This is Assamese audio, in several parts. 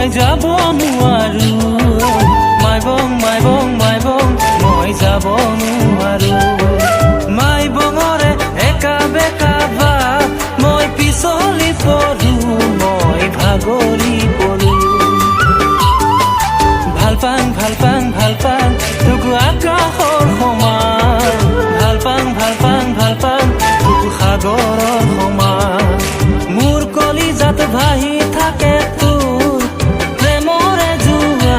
মই যাব নোৱাৰো মাইবং মাইবং মাইবং মই যাব নোৱাৰো মাইবঙৰে একা বেকা বাট মই পিছলি পৰো মই ভাগৰি পৰো ভাল পাং ভাল পাং ভাল পাং তোক আকাশৰ সমান ভাল পাং ভাল পাং ভাল পাং তোক সাগৰৰ সমান মোৰ কলিজাত ভাহি থাকে তোৰ প্ৰেমৰে জোৱা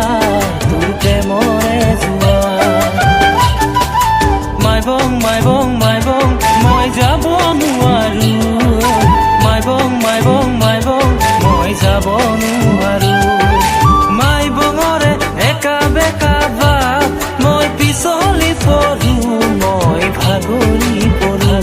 তোৰ প্ৰেমৰে জোৱা মাইবং মাইবং মাইবং মই যাব নোৱাৰো মাইবং মাইবং মাইবং মই যাব নোৱাৰো মাইবঙৰে একা বেকা বাট মই পিছলি পৰো মই ভাগৰি পৰো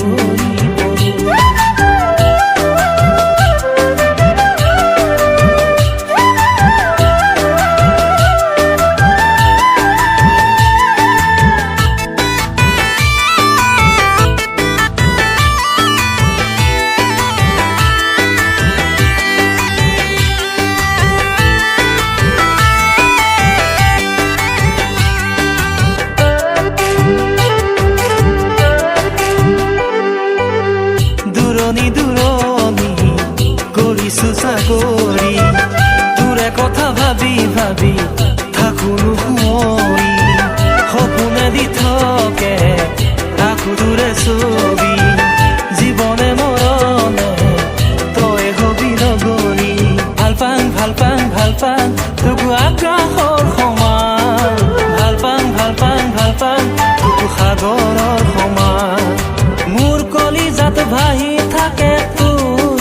দুৰণি দুৰণি কৰিছো চাকৰি তোৰে কথা ভাবি ভাবি থাকোনো শুৱৰি সপোনে দি থাকে আকৌ তোৰে ছবি জীৱনে মৰণে তই হবি নগৰি ভাল পাং ভাল পাং ভাল পাং তোক আকাশৰ সমান ভাল পাং ভাল পাং ভাল পাং তোক সাগৰৰ সমান মোৰ কলিজাত ভাহি থাকে তোৰ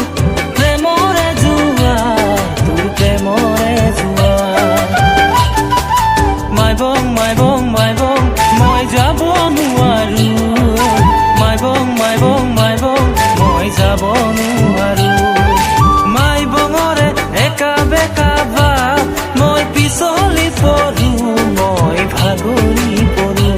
প্ৰেমৰে জোৱা তোৰ প্ৰেমৰে জোৱা মাইবং মাইবং মাইবং মই যাব নোৱাৰো মাইবং মাইবং মাইবং মই যাব নোৱাৰো মাইবঙৰে একা বেকা বাট মই পিছলি পৰো মই ভাগৰি পৰো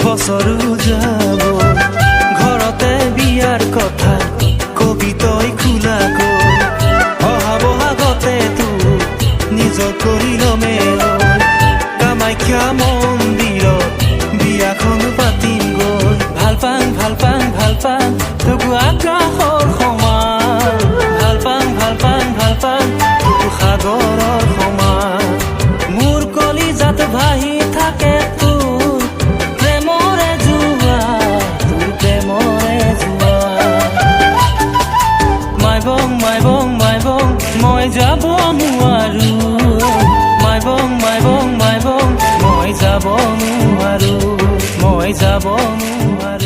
বছৰো যাব ঘৰতে বিয়াৰ কথা কবি তই খোলাকৈ অহা বহাগতে তোৰ নিজৰ কৰি লমে কামাখ্যা মন্দিৰত বিয়াখন পাতিম গৈ ভাল পাং ভাল পাং ভাল পাং তোক আকাশৰ সমান ভাল পাং ভাল পাং ভাল পাং তোক সাগৰৰ সমান মোৰ কলিজাত ভাহি থাকে মাইবং মাইবং মই যাব নোৱাৰো মাইবং মাইবং মাইবং মই যাব নোৱাৰো মই যাব নোৱাৰো